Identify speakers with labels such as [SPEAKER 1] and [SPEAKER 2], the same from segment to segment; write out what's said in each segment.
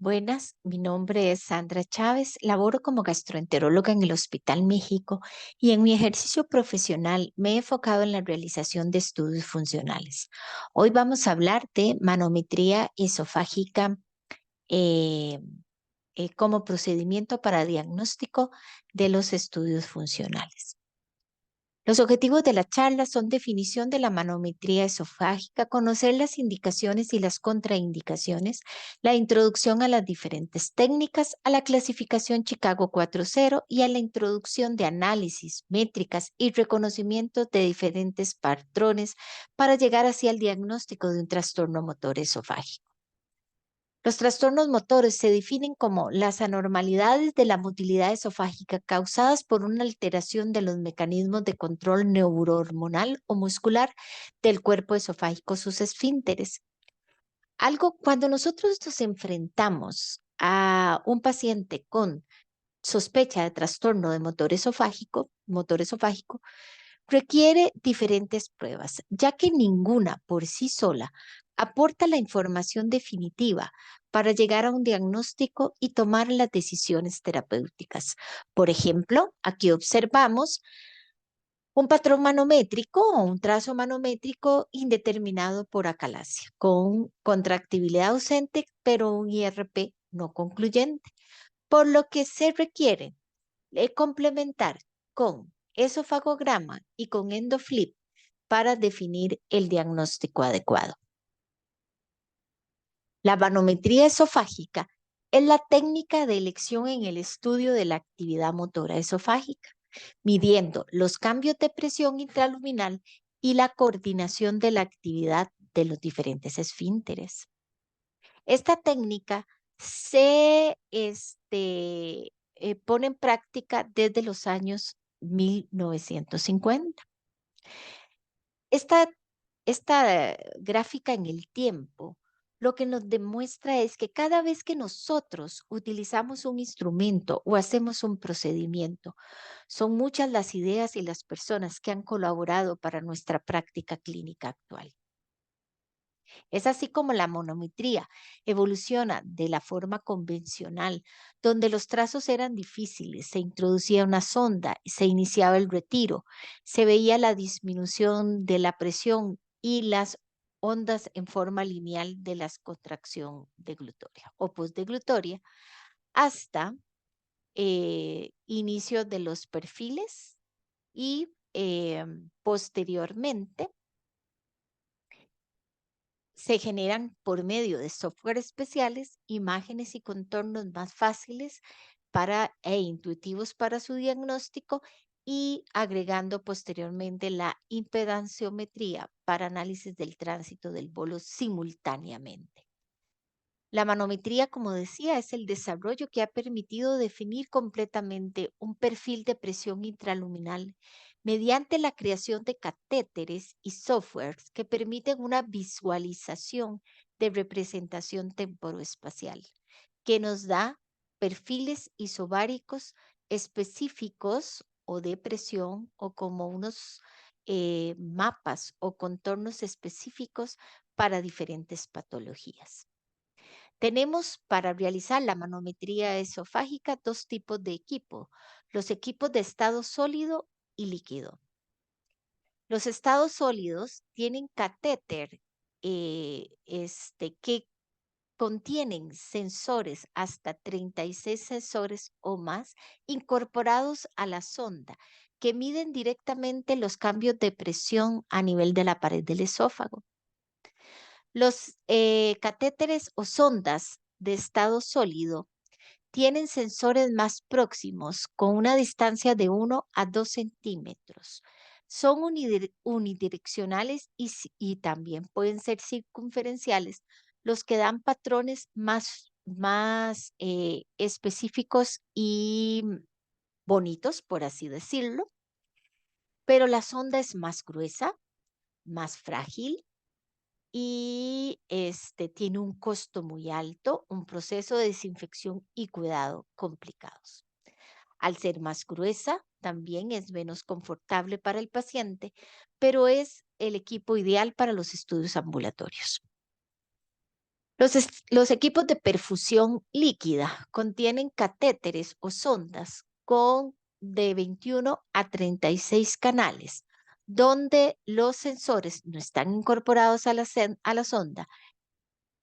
[SPEAKER 1] Buenas, mi nombre es Sandra Chávez, laboro como gastroenteróloga en el Hospital México y en mi ejercicio profesional me he enfocado en la realización de estudios funcionales. Hoy vamos a hablar de manometría esofágica eh, como procedimiento para diagnóstico de los estudios funcionales. Los objetivos de la charla son definición de la manometría esofágica, conocer las indicaciones y las contraindicaciones, la introducción a las diferentes técnicas, a la clasificación Chicago 4.0 y a la introducción de análisis, métricas y reconocimiento de diferentes patrones para llegar así al diagnóstico de un trastorno motor esofágico. Los trastornos motores se definen como las anormalidades de la motilidad esofágica causadas por una alteración de los mecanismos de control neurohormonal o muscular del cuerpo esofágico, sus esfínteres. Cuando nosotros nos enfrentamos a un paciente con sospecha de trastorno de motor esofágico, requiere diferentes pruebas, ya que ninguna por sí sola aporta la información definitiva para llegar a un diagnóstico y tomar las decisiones terapéuticas. Por ejemplo, aquí observamos un patrón manométrico o un trazo manométrico indeterminado por acalasia, con contractibilidad ausente, pero un IRP no concluyente, por lo que se requiere complementar con esofagograma y con endoflip para definir el diagnóstico adecuado. La manometría esofágica es la técnica de elección en el estudio de la actividad motora esofágica, midiendo los cambios de presión intraluminal y la coordinación de la actividad de los diferentes esfínteres. Esta técnica se pone en práctica desde los años 1950. Esta, esta gráfica en el tiempo lo que nos demuestra es que cada vez que nosotros utilizamos un instrumento o hacemos un procedimiento, son muchas las ideas y las personas que han colaborado para nuestra práctica clínica actual. Es así como la manometría evoluciona de la forma convencional, donde los trazos eran difíciles, se introducía una sonda, se iniciaba el retiro, se veía la disminución de la presión y las ondas en forma lineal de la contracción deglutoria o postdeglutoria, hasta inicio de los perfiles y posteriormente se generan por medio de software especiales imágenes y contornos más fáciles e intuitivos para su diagnóstico y agregando posteriormente la impedanciometría para análisis del tránsito del bolo simultáneamente. La manometría, como decía, es el desarrollo que ha permitido definir completamente un perfil de presión intraluminal mediante la creación de catéteres y softwares que permiten una visualización de representación temporoespacial, que nos da perfiles isobáricos específicos o de presión o como unos mapas o contornos específicos para diferentes patologías. Tenemos para realizar la manometría esofágica dos tipos de equipo, los equipos de estado sólido y líquido. Los estados sólidos tienen catéter que contienen sensores, hasta 36 sensores o más, incorporados a la sonda, que miden directamente los cambios de presión a nivel de la pared del esófago. Los catéteres o sondas de estado sólido tienen sensores más próximos con una distancia de 1 a 2 centímetros. Son unidireccionales y también pueden ser circunferenciales, los que dan patrones más específicos y bonitos, por así decirlo, pero la sonda es más gruesa, más frágil y tiene un costo muy alto, un proceso de desinfección y cuidado complicados. Al ser más gruesa, también es menos confortable para el paciente, pero es el equipo ideal para los estudios ambulatorios. Los equipos de perfusión líquida contienen catéteres o sondas con de 21 a 36 canales, donde los sensores no están incorporados a a la sonda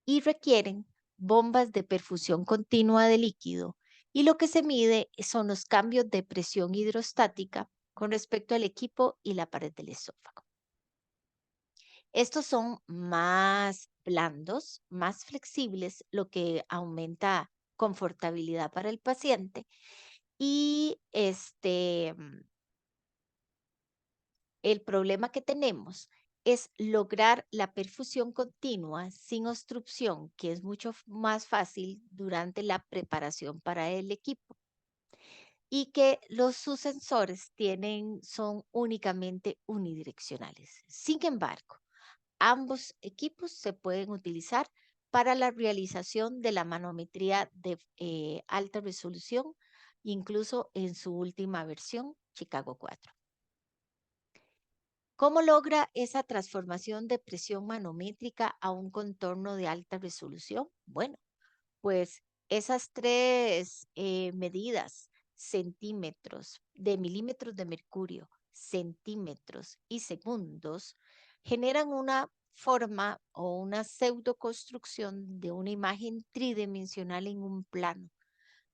[SPEAKER 1] y requieren bombas de perfusión continua de líquido. Y lo que se mide son los cambios de presión hidrostática con respecto al equipo y la pared del esófago. Estos son más blandos, más flexibles, lo que aumenta confortabilidad para el paciente. Y el problema que tenemos es lograr la perfusión continua sin obstrucción, que es mucho más fácil durante la preparación para el equipo. Y que sus sensores son únicamente unidireccionales. Sin embargo, ambos equipos se pueden utilizar para la realización de la manometría de alta resolución, incluso en su última versión, Chicago 4. ¿Cómo logra esa transformación de presión manométrica a un contorno de alta resolución? Bueno, pues esas tres medidas, centímetros, de milímetros de mercurio, centímetros y segundos, generan una forma o una pseudoconstrucción de una imagen tridimensional en un plano,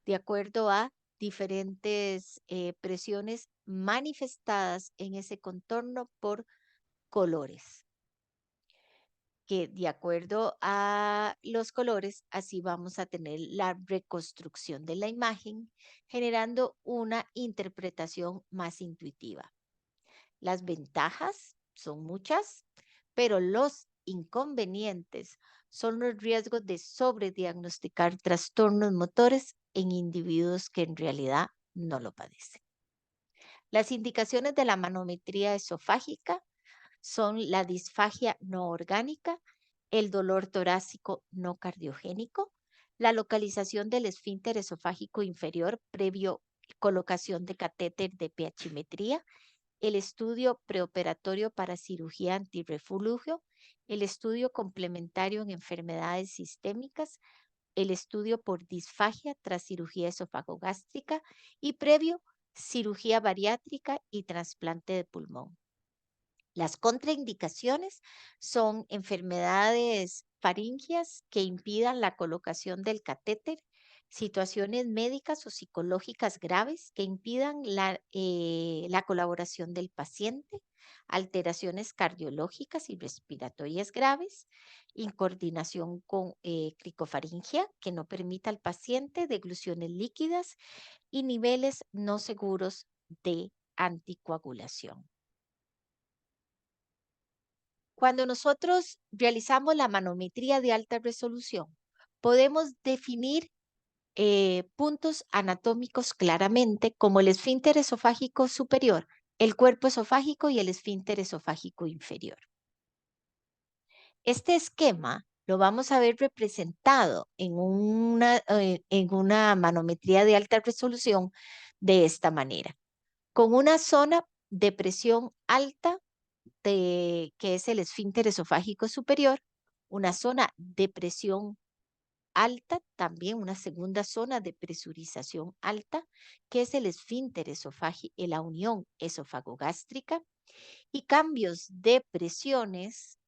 [SPEAKER 1] de acuerdo a diferentes presiones manifestadas en ese contorno por colores, que de acuerdo a los colores, así vamos a tener la reconstrucción de la imagen, generando una interpretación más intuitiva. Las ventajas son muchas, pero los inconvenientes son los riesgos de sobrediagnosticar trastornos motores en individuos que en realidad no lo padecen. Las indicaciones de la manometría esofágica son la disfagia no orgánica, el dolor torácico no cardiogénico, la localización del esfínter esofágico inferior previo colocación de catéter de pH-metría, el estudio preoperatorio para cirugía antirreflujo, el estudio complementario en enfermedades sistémicas, el estudio por disfagia tras cirugía esofagogástrica y previo cirugía bariátrica y trasplante de pulmón. Las contraindicaciones son enfermedades faringias que impidan la colocación del catéter, situaciones médicas o psicológicas graves que impidan la colaboración del paciente, alteraciones cardiológicas y respiratorias graves, incoordinación con cricofaringia que no permita al paciente degluciones líquidas y niveles no seguros de anticoagulación. Cuando nosotros realizamos la manometría de alta resolución, podemos definir puntos anatómicos claramente como el esfínter esofágico superior, el cuerpo esofágico y el esfínter esofágico inferior. Este esquema lo vamos a ver representado en una manometría de alta resolución de esta manera, con una zona de presión alta que es el esfínter esofágico superior, una zona de presión alta, también una segunda zona de presurización alta, que es el esfínter esofágico, la unión esofagogástrica, y cambios de presiones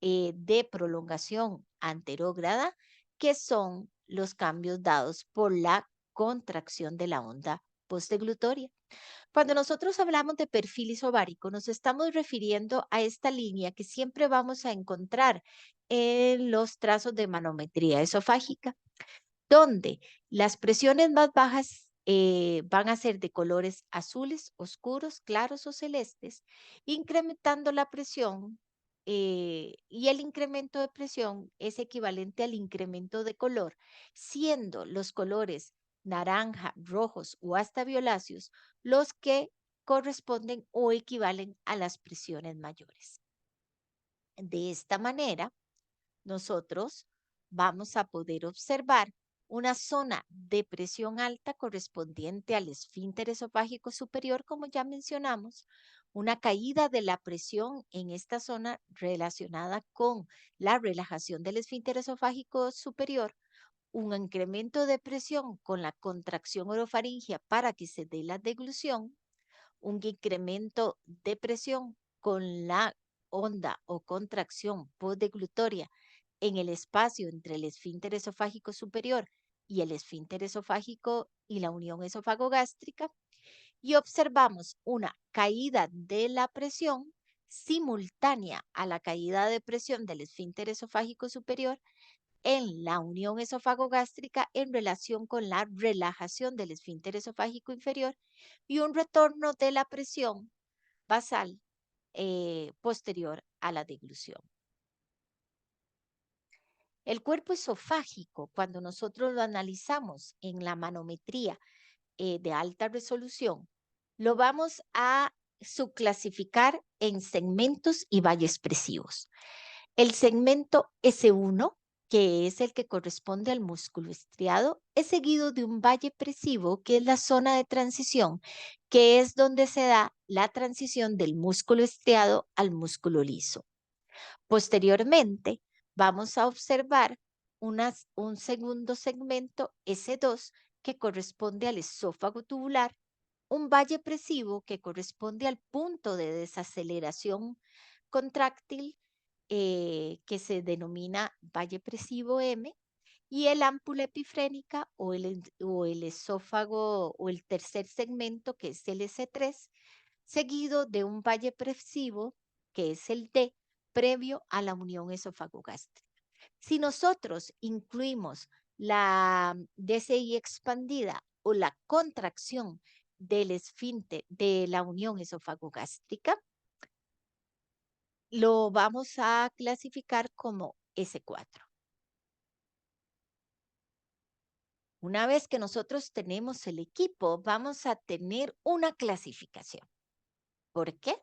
[SPEAKER 1] de prolongación anterógrada, que son los cambios dados por la contracción de la onda postdeglutoria. Cuando nosotros hablamos de perfil isobárico, nos estamos refiriendo a esta línea que siempre vamos a encontrar en los trazos de manometría esofágica, donde las presiones más bajas van a ser de colores azules, oscuros, claros o celestes, incrementando la presión y el incremento de presión es equivalente al incremento de color, siendo los colores naranja, rojos o hasta violáceos los que corresponden o equivalen a las presiones mayores. De esta manera, nosotros vamos a poder observar una zona de presión alta correspondiente al esfínter esofágico superior, como ya mencionamos, una caída de la presión en esta zona relacionada con la relajación del esfínter esofágico superior, un incremento de presión con la contracción orofaringia para que se dé la deglución, un incremento de presión con la onda o contracción postdeglutoria en el espacio entre el esfínter esofágico superior y el esfínter esofágico y la unión esofagogástrica, y observamos una caída de la presión simultánea a la caída de presión del esfínter esofágico superior en la unión esofagogástrica en relación con la relajación del esfínter esofágico inferior y un retorno de la presión basal posterior a la deglución. El cuerpo esofágico, cuando nosotros lo analizamos en la manometría de alta resolución, lo vamos a subclasificar en segmentos y valles expresivos. El segmento S1, que es el que corresponde al músculo estriado, es seguido de un valle presivo, que es la zona de transición, que es donde se da la transición del músculo estriado al músculo liso. Posteriormente, vamos a observar un segundo segmento S2 que corresponde al esófago tubular, un valle presivo que corresponde al punto de desaceleración contráctil que se denomina valle presivo M, y el ámpula epifrénica o el esófago o el tercer segmento que es el S3, seguido de un valle presivo que es el D, previo a la unión esofagogástrica. Si nosotros incluimos la DCI expandida o la contracción del esfínter de la unión esofagogástrica, lo vamos a clasificar como S4. Una vez que nosotros tenemos el equipo, vamos a tener una clasificación. ¿Por qué?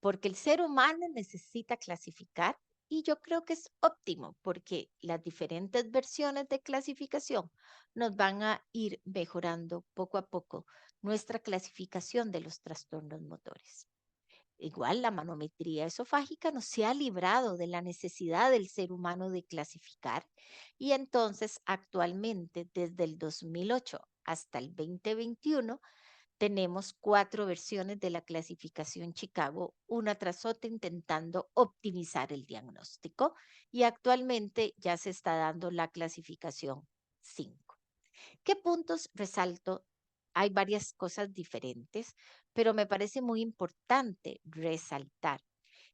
[SPEAKER 1] Porque el ser humano necesita clasificar y yo creo que es óptimo porque las diferentes versiones de clasificación nos van a ir mejorando poco a poco nuestra clasificación de los trastornos motores. Igual la manometría esofágica no se ha librado de la necesidad del ser humano de clasificar y entonces actualmente desde el 2008 hasta el 2021 tenemos 4 versiones de la clasificación Chicago, una tras otra intentando optimizar el diagnóstico y actualmente ya se está dando la clasificación 5. ¿Qué puntos resalto? Hay varias cosas diferentes, pero me parece muy importante resaltar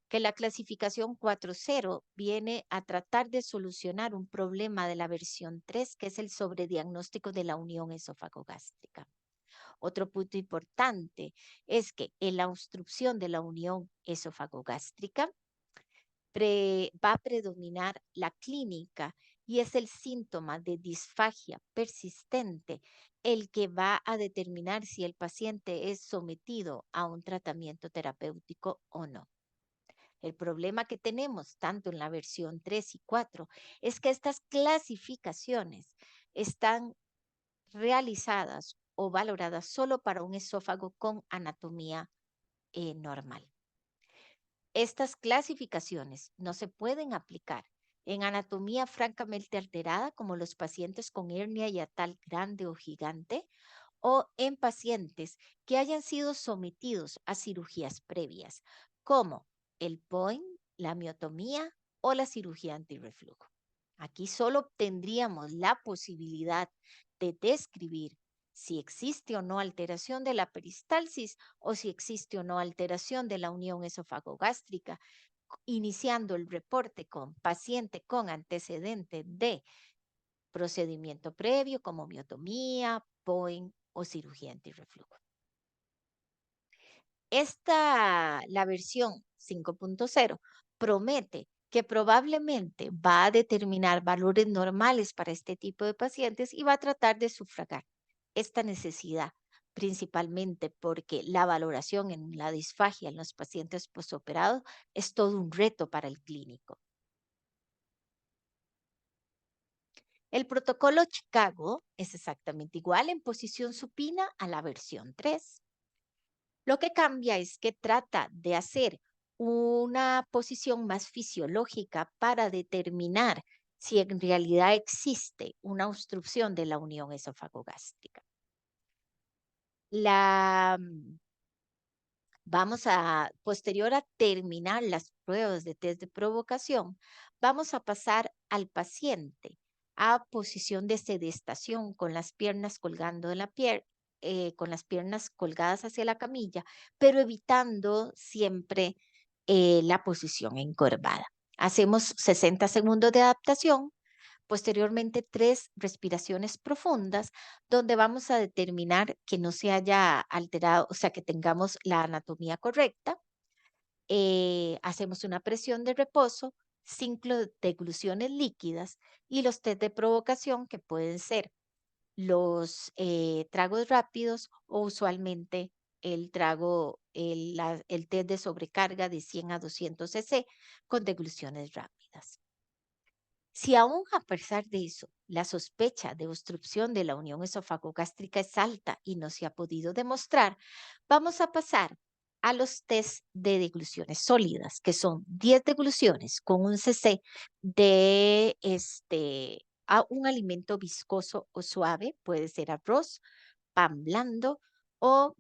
[SPEAKER 1] que la clasificación 4.0 viene a tratar de solucionar un problema de la versión 3, que es el sobrediagnóstico de la unión esofagogástrica. Otro punto importante es que en la obstrucción de la unión esofagogástrica va a predominar la clínica y es el síntoma de disfagia persistente el que va a determinar si el paciente es sometido a un tratamiento terapéutico o no. El problema que tenemos tanto en la versión 3 y 4 es que estas clasificaciones están realizadas o valoradas solo para un esófago con anatomía normal. Estas clasificaciones no se pueden aplicar en anatomía francamente alterada como los pacientes con hernia hiatal grande o gigante o en pacientes que hayan sido sometidos a cirugías previas como el POIN, la miotomía o la cirugía antirreflujo. Aquí solo obtendríamos la posibilidad de describir si existe o no alteración de la peristalsis o si existe o no alteración de la unión esofagogástrica, iniciando el reporte con paciente con antecedente de procedimiento previo como miotomía, POIN o cirugía antirreflujo. La versión 5.0 promete que probablemente va a determinar valores normales para este tipo de pacientes y va a tratar de sufragar esta necesidad, principalmente porque la valoración en la disfagia en los pacientes posoperados es todo un reto para el clínico. El protocolo Chicago es exactamente igual en posición supina a la versión 3. Lo que cambia es que trata de hacer una posición más fisiológica para determinar si en realidad existe una obstrucción de la unión esofagogástrica. La, posterior a terminar las pruebas de test de provocación, vamos a pasar al paciente a posición de sedestación con las piernas colgando de la con las piernas colgadas hacia la camilla, pero evitando siempre la posición encorvada. Hacemos 60 segundos de adaptación. Posteriormente, 3 respiraciones profundas, donde vamos a determinar que no se haya alterado, o sea, que tengamos la anatomía correcta. Hacemos una presión de reposo, 5 degluciones líquidas y los test de provocación, que pueden ser los tragos rápidos o usualmente el test de sobrecarga de 100 a 200 cc con degluciones rápidas. Si aún a pesar de eso la sospecha de obstrucción de la unión esofagogástrica es alta y no se ha podido demostrar, vamos a pasar a los test de degluciones sólidas, que son 10 degluciones con un cc de a un alimento viscoso o suave, puede ser arroz, pan blando o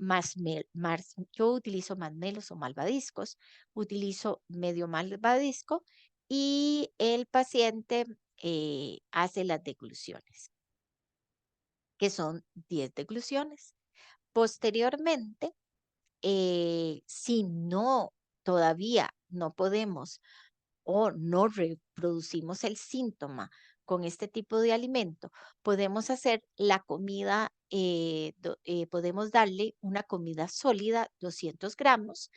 [SPEAKER 1] yo utilizo masmelos o malvadiscos, utilizo medio malvadisco y el paciente hace las degluciones, que son 10 degluciones. Posteriormente, si no todavía no podemos o no reproducimos el síntoma con este tipo de alimento, podemos hacer la comida, podemos darle una comida sólida, 200 gramos,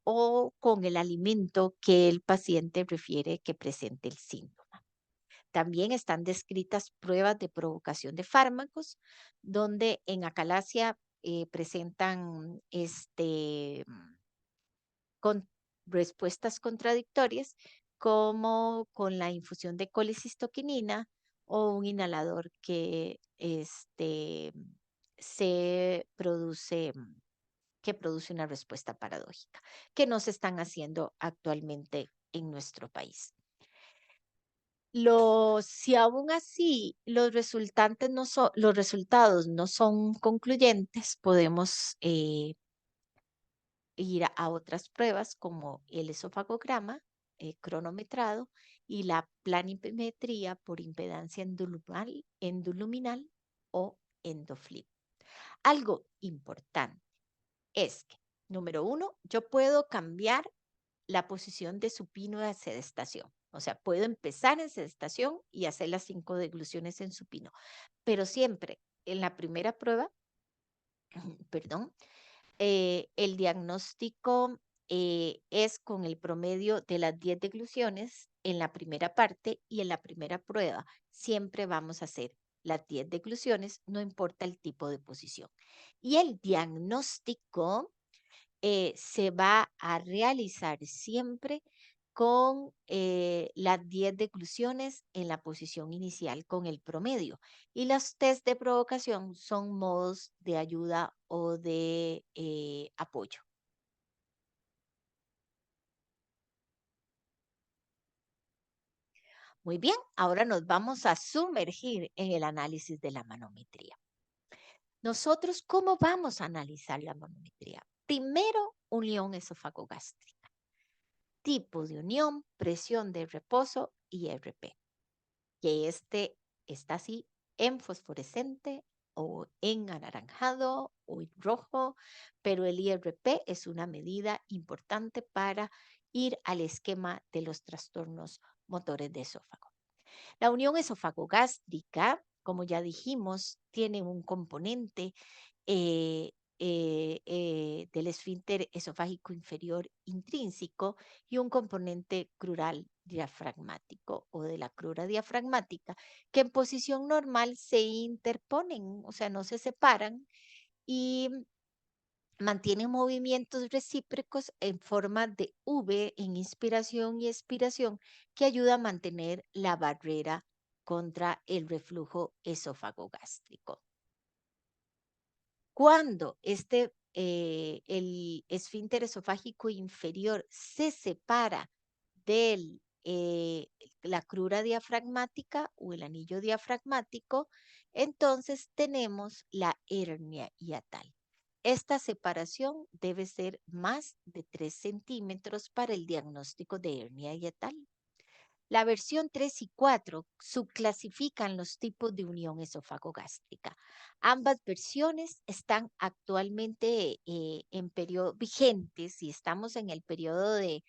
[SPEAKER 1] o con el alimento que el paciente refiere que presente el síntoma. También están descritas pruebas de provocación de fármacos, donde en acalasia presentan con respuestas contradictorias, como con la infusión de colicistoquinina o un inhalador se produce, que produce una respuesta paradójica, que no se están haciendo actualmente en nuestro país. Si aún así los resultados no son concluyentes, podemos ir a otras pruebas como el esofagograma cronometrado y la planimetría por impedancia endoluminal o endoflip. Algo importante es que, número uno, yo puedo cambiar la posición de supino a sedestación. O sea, puedo empezar en sedestación y hacer las 5 degluciones en supino, pero siempre en la primera prueba, perdón, el diagnóstico es con el promedio de las 10 degluciones en la primera parte y en la primera prueba. Siempre vamos a hacer las 10 degluciones, no importa el tipo de posición. Y el diagnóstico se va a realizar siempre con las 10 degluciones en la posición inicial con el promedio. Y los test de provocación son modos de ayuda o de apoyo. Muy bien, ahora nos vamos a sumergir en el análisis de la manometría. Nosotros, ¿cómo vamos a analizar la manometría? Primero, unión esofagogástrica, tipo de unión, presión de reposo y RP. Que está así en fosforescente o en anaranjado o en rojo, pero el IRP es una medida importante para ir al esquema de los trastornos motores de esófago. La unión esofagogástrica, como ya dijimos, tiene un componente eh, del esfínter esofágico inferior intrínseco y un componente crural diafragmático o de la crura diafragmática, que en posición normal se interponen, o sea, no se separan y mantienen movimientos recíprocos en forma de V en inspiración y expiración que ayuda a mantener la barrera contra el reflujo esofagogástrico. Cuando el esfínter esofágico inferior se separa de la crura diafragmática o el anillo diafragmático, entonces tenemos la hernia hiatal. Esta separación debe ser más de 3 centímetros para el diagnóstico de hernia hiatal. La versión 3 y 4 subclasifican los tipos de unión esofagogástrica. Ambas versiones están actualmente en periodo vigentes y estamos en el periodo de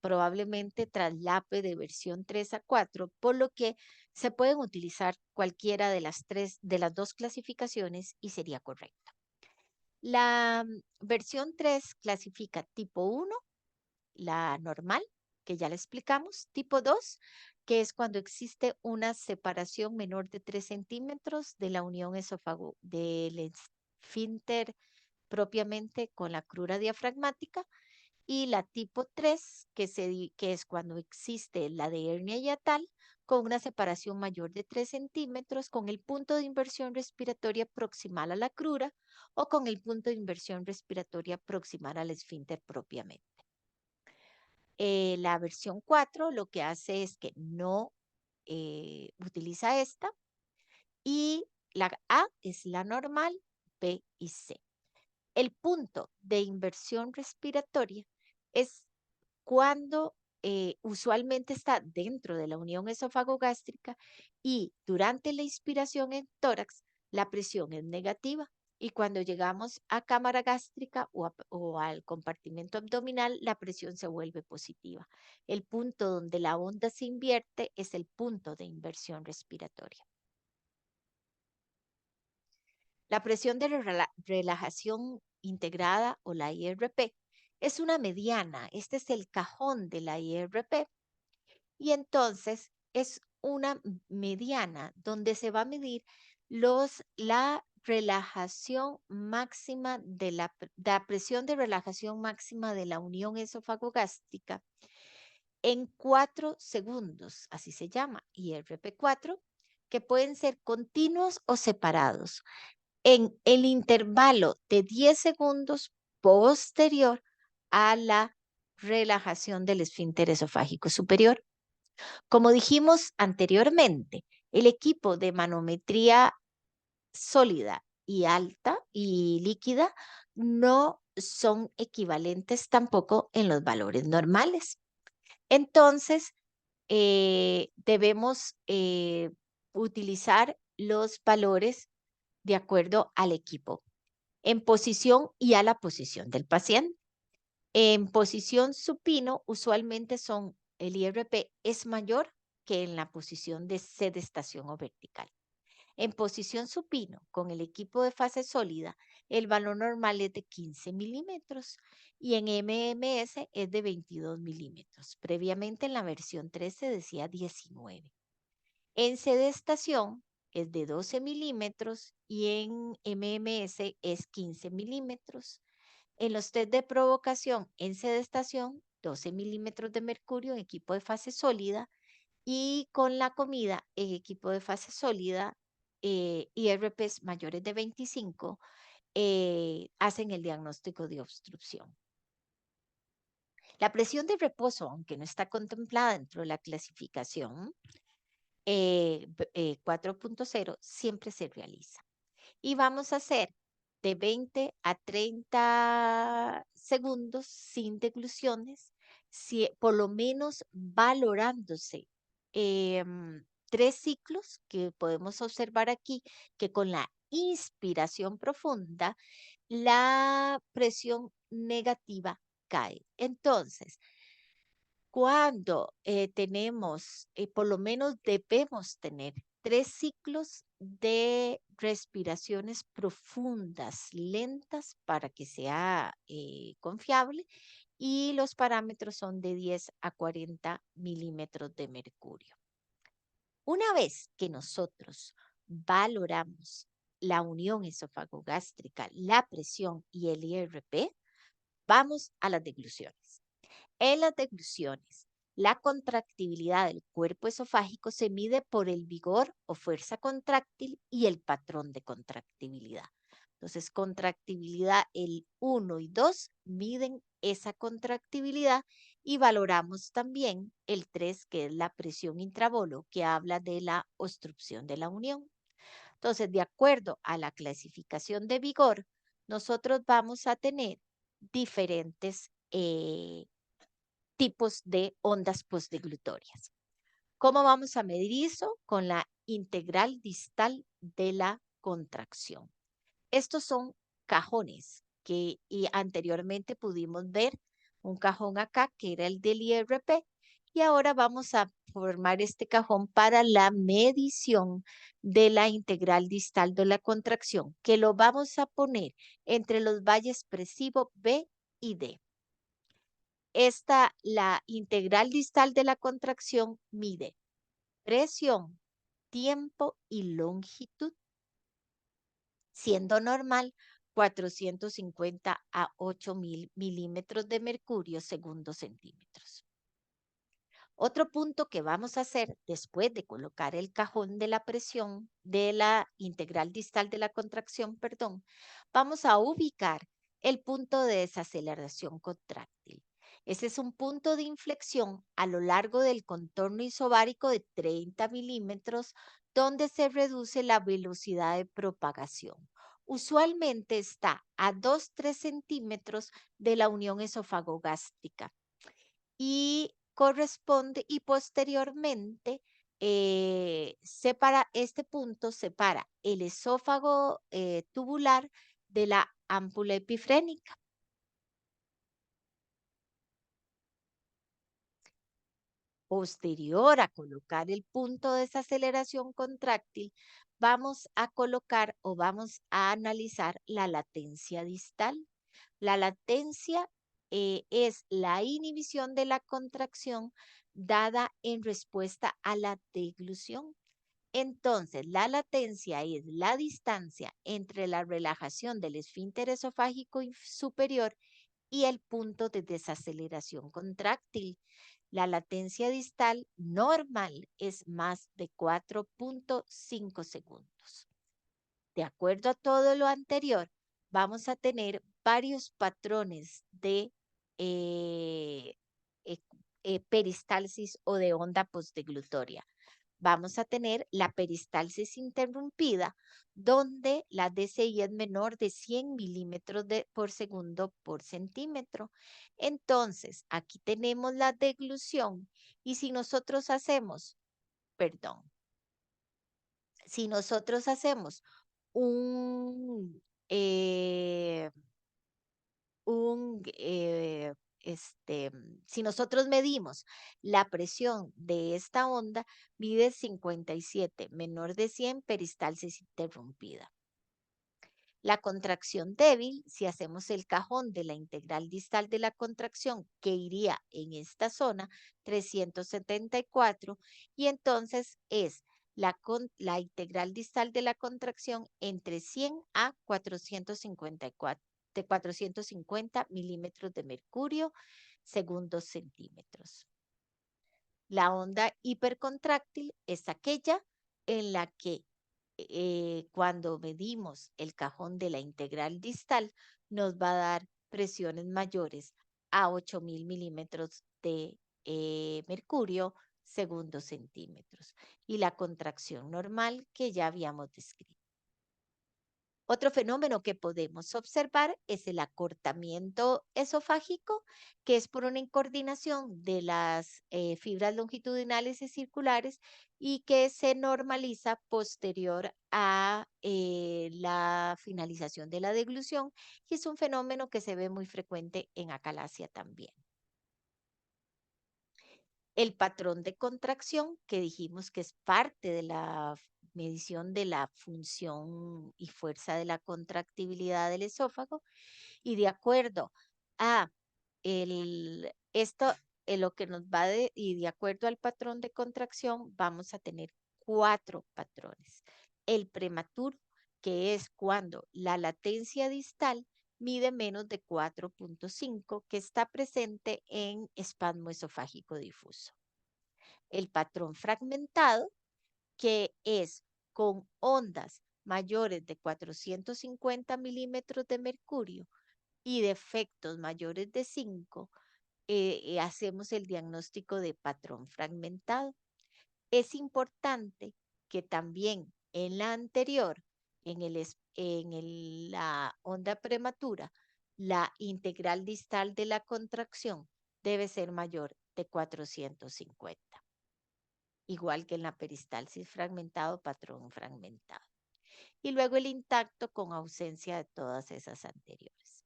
[SPEAKER 1] probablemente traslape de versión 3 a 4, por lo que se pueden utilizar cualquiera de las dos clasificaciones y sería correcto. La versión 3 clasifica tipo 1, la normal, que ya le explicamos, tipo 2, que es cuando existe una separación menor de 3 centímetros de la unión esófago del esfínter propiamente con la crura diafragmática, y la tipo 3, que es cuando existe la de hernia hiatal, con una separación mayor de 3 centímetros, con el punto de inversión respiratoria proximal a la crura o con el punto de inversión respiratoria proximal al esfínter propiamente. La versión 4 lo que hace es que no utiliza esta, y la A es la normal, B y C. El punto de inversión respiratoria es cuando usualmente está dentro de la unión esofagogástrica y durante la inspiración en tórax la presión es negativa, y cuando llegamos a cámara gástrica o al compartimento abdominal la presión se vuelve positiva. El punto donde la onda se invierte es el punto de inversión respiratoria. La presión de relajación integrada o la IRP es una mediana. Este es el cajón de la IRP. Y entonces es una mediana donde se va a medir la relajación máxima de la presión de relajación máxima de la unión esofagogástrica en 4 segundos, así se llama, IRP4, que pueden ser continuos o separados en el intervalo de 10 segundos posterior a la relajación del esfínter esofágico superior. Como dijimos anteriormente, el equipo de manometría sólida y alta y líquida no son equivalentes tampoco en los valores normales. Entonces, debemos utilizar los valores de acuerdo al equipo, en posición y a la posición del paciente. En posición supino, usualmente el IRP es mayor que en la posición de sedestación o vertical. En posición supino, con el equipo de fase sólida, el valor normal es de 15 milímetros y en MMS es de 22 milímetros. Previamente en la versión 3 se decía 19. En sedestación es de 12 milímetros y en MMS es 15 milímetros. En los test de provocación en sedestación, 12 milímetros de mercurio en equipo de fase sólida, y con la comida en equipo de fase sólida, IRPs mayores de 25 hacen el diagnóstico de obstrucción. La presión de reposo, aunque no está contemplada dentro de la clasificación 4.0, siempre se realiza. Y vamos a hacer de 20 a 30 segundos sin degluciones, por lo menos valorándose 3 ciclos que podemos observar aquí, que con la inspiración profunda la presión negativa cae. Entonces, cuando tenemos, por lo menos debemos tener 3 ciclos de respiraciones profundas, lentas, para que sea confiable, y los parámetros son de 10 a 40 milímetros de mercurio. Una vez que nosotros valoramos la unión esofagogástrica, la presión y el IRP, vamos a las degluciones. En las degluciones, la contractibilidad del cuerpo esofágico se mide por el vigor o fuerza contráctil y el patrón de contractibilidad. Entonces, contractibilidad, el 1 y 2 miden esa contractibilidad y valoramos también el 3, que es la presión intravolo, que habla de la obstrucción de la unión. Entonces, de acuerdo a la clasificación de vigor, nosotros vamos a tener diferentes tipos de ondas postdeglutorias. ¿Cómo vamos a medir eso? Con la integral distal de la contracción. Estos son cajones que y anteriormente pudimos ver un cajón acá que era el del IRP y ahora vamos a formar este cajón para la medición de la integral distal de la contracción, que lo vamos a poner entre los valles expresivo B y D. La integral distal de la contracción mide presión, tiempo y longitud, siendo normal 450 a 8000 milímetros de mercurio según 2 centímetros. Otro punto que vamos a hacer después de colocar el cajón de la presión de la integral distal de la contracción, perdón, vamos a ubicar el punto de desaceleración contráctil. Ese es un punto de inflexión a lo largo del contorno isobárico de 30 milímetros donde se reduce la velocidad de propagación. Usualmente está a 2-3 centímetros de la unión esofagogástrica y corresponde y posteriormente este punto separa el esófago tubular de la ámpula epifrénica. Posterior a colocar el punto de desaceleración contráctil, vamos a colocar o vamos a analizar la latencia distal. La latencia es la inhibición de la contracción dada en respuesta a la deglución. Entonces, la latencia es la distancia entre la relajación del esfínter esofágico superior y el punto de desaceleración contráctil. La latencia distal normal es más de 4.5 segundos. De acuerdo a todo lo anterior, vamos a tener varios patrones de eh, eh, peristalsis o de onda postdeglutoria. Vamos a tener la peristalsis interrumpida, donde la DCI es menor de 100 milímetros por segundo por centímetro. Entonces, aquí tenemos la deglución y si nosotros hacemos, perdón, si nosotros hacemos un, eh, un si nosotros medimos la presión de esta onda, mide 57, menor de 100, peristalsis interrumpida. La contracción débil, si hacemos el cajón de la integral distal de la contracción, que iría en esta zona, 374, y entonces es la integral distal de la contracción entre 100 a 454, de 450 milímetros de mercurio según 2 centímetros. La onda hipercontráctil es aquella en la que cuando medimos el cajón de la integral distal, nos va a dar presiones mayores a 8000 milímetros de mercurio según 2 centímetros. Y la contracción normal que ya habíamos descrito. Otro fenómeno que podemos observar es el acortamiento esofágico, que es por una incoordinación de las fibras longitudinales y circulares y que se normaliza posterior a la finalización de la deglución y es un fenómeno que se ve muy frecuente en acalasia también. El patrón de contracción, que dijimos que es parte de la medición de la función y fuerza de la contractibilidad del esófago, y de acuerdo a esto, lo que nos va y de acuerdo al patrón de contracción, vamos a tener 4 patrones. El prematuro, que es cuando la latencia distal mide menos de 4.5, que está presente en espasmo esofágico difuso. El patrón fragmentado, que es con ondas mayores de 450 milímetros de mercurio y defectos mayores de 5, hacemos el diagnóstico de patrón fragmentado. Es importante que también en la anterior, la onda prematura, la integral distal de la contracción debe ser mayor de 450, igual que en la peristalsis fragmentado, patrón fragmentado. Y luego el intacto con ausencia de todas esas anteriores.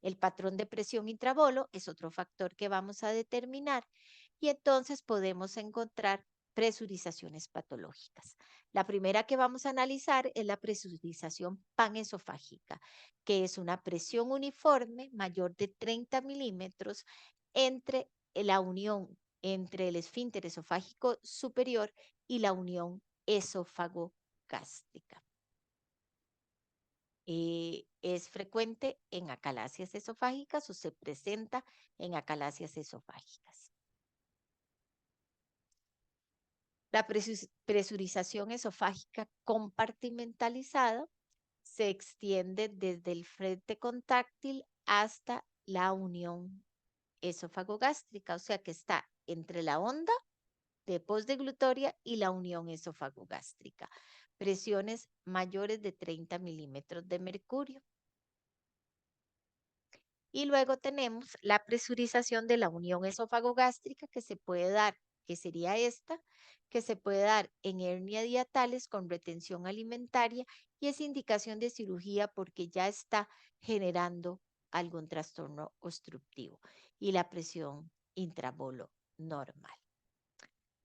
[SPEAKER 1] El patrón de presión intrabolo es otro factor que vamos a determinar y entonces podemos encontrar presurizaciones patológicas. La primera que vamos a analizar es la presurización panesofágica, que es una presión uniforme mayor de 30 milímetros entre la unión entre el esfínter esofágico superior y la unión esófago-gástrica. Es frecuente en acalasias esofágicas o se presenta en acalasias esofágicas. La presurización esofágica compartimentalizada se extiende desde el frente contráctil hasta la unión esófago-gástrica, o sea que está entre la onda de postdeglutoria y la unión esófago-gástrica. Presiones mayores de 30 milímetros de mercurio. Y luego tenemos la presurización de la unión esófago-gástrica que se puede dar, que sería esta, que se puede dar en hernia diatales con retención alimentaria y es indicación de cirugía porque ya está generando algún trastorno obstructivo y la presión intravolo normal.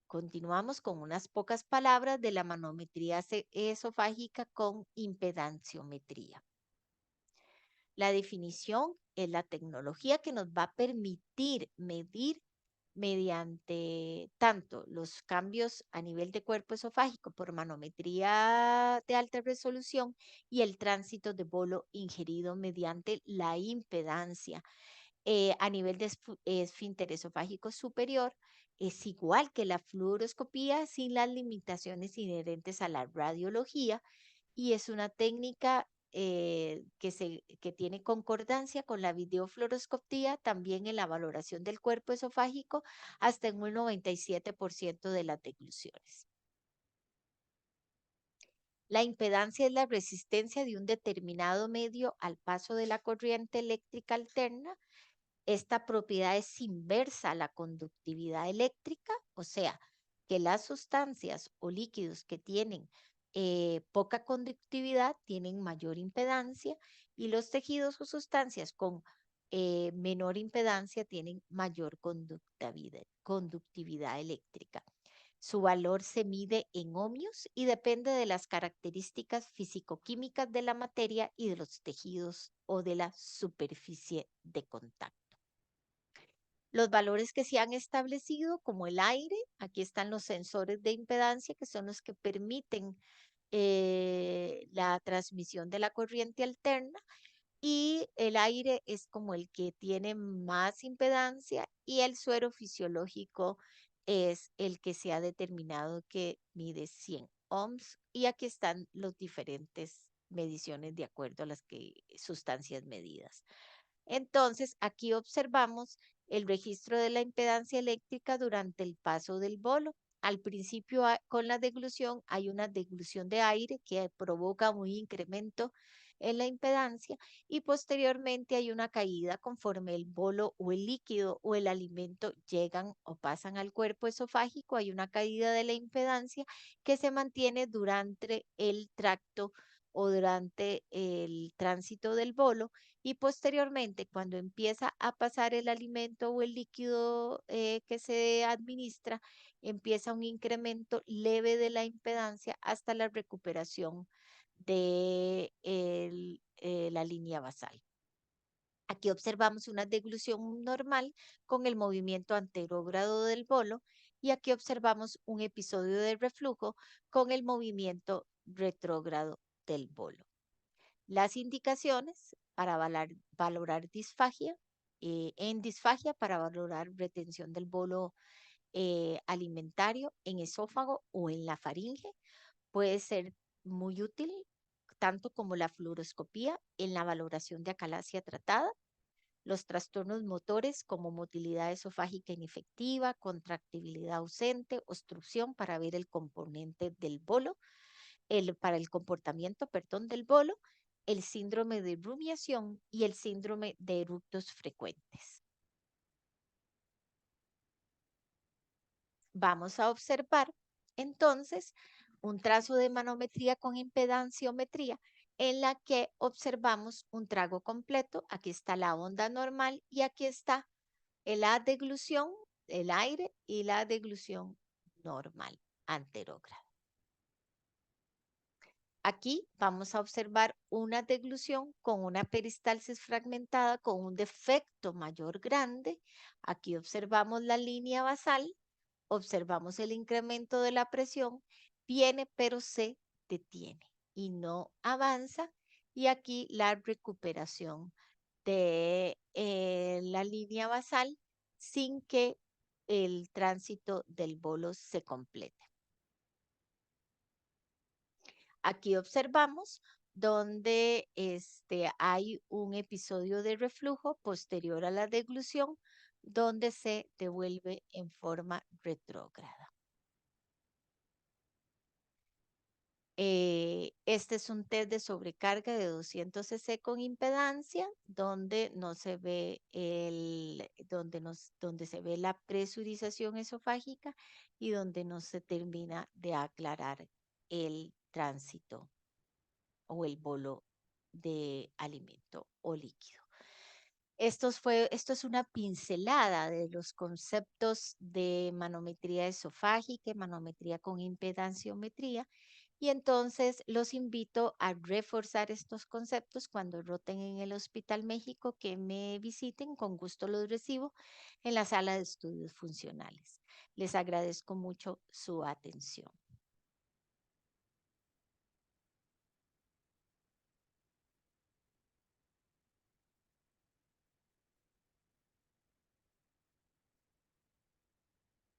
[SPEAKER 1] Continuamos con unas pocas palabras de la manometría esofágica con impedanciometría. La definición es la tecnología que nos va a permitir medir mediante tanto los cambios a nivel de cuerpo esofágico por manometría de alta resolución y el tránsito de bolo ingerido mediante la impedancia a nivel de esfínter esofágico superior. Es igual que la fluoroscopía sin las limitaciones inherentes a la radiología y es una técnica que tiene concordancia con la videofluoroscopía también en la valoración del cuerpo esofágico hasta en un 97% de las degluciones. La impedancia es la resistencia de un determinado medio al paso de la corriente eléctrica alterna. Esta propiedad es inversa a la conductividad eléctrica, o sea, que las sustancias o líquidos que tienen poca conductividad tienen mayor impedancia y los tejidos o sustancias con menor impedancia tienen mayor conductividad eléctrica. Su valor se mide en ohmios y depende de las características físico-químicas de la materia y de los tejidos o de la superficie de contacto. Los valores que se han establecido, como el aire, aquí están los sensores de impedancia, que son los que permiten la transmisión de la corriente alterna, y el aire es como el que tiene más impedancia y el suero fisiológico es el que se ha determinado que mide 100 ohms y aquí están las diferentes mediciones de acuerdo a las sustancias medidas. Entonces, aquí observamos el registro de la impedancia eléctrica durante el paso del bolo. Al principio, con la deglución, hay una deglución de aire que provoca un incremento en la impedancia y posteriormente hay una caída conforme el bolo o el líquido o el alimento llegan o pasan al cuerpo esofágico. Hay una caída de la impedancia que se mantiene durante el tracto o durante el tránsito del bolo y posteriormente, cuando empieza a pasar el alimento o el líquido que se administra, empieza un incremento leve de la impedancia hasta la recuperación de la línea basal. Aquí observamos una deglución normal con el movimiento anterógrado del bolo y aquí observamos un episodio de reflujo con el movimiento retrógrado del bolo. Las indicaciones para valorar disfagia, en disfagia para valorar retención del bolo alimentario en esófago o en la faringe puede ser muy útil tanto como la fluoroscopía en la valoración de acalasia tratada, los trastornos motores como motilidad esofágica inefectiva, contractibilidad ausente, obstrucción para ver el componente del bolo, para el comportamiento, perdón, del bolo, el síndrome de rumiación y el síndrome de eructos frecuentes. Vamos a observar entonces un trazo de manometría con impedanciometría en la que observamos un trago completo. Aquí está la onda normal y aquí está la deglución, el aire y la deglución normal anterógrada. Aquí vamos a observar una deglución con una peristalsis fragmentada con un defecto mayor grande. Aquí observamos la línea basal, observamos el incremento de la presión, viene pero se detiene y no avanza. Y aquí la recuperación de la línea basal sin que el tránsito del bolo se complete. Aquí observamos donde hay un episodio de reflujo posterior a la deglución, donde se devuelve en forma retrógrada. Este es un test de sobrecarga de 200 cc con impedancia, donde no se ve donde se ve la presurización esofágica y donde no se termina de aclarar el tránsito o el bolo de alimento o líquido. Esto es una pincelada de los conceptos de manometría esofágica y manometría con impedanciometría. Y entonces los invito a reforzar estos conceptos cuando roten en el Hospital México, que me visiten, con gusto los recibo en la sala de estudios funcionales. Les agradezco mucho su atención.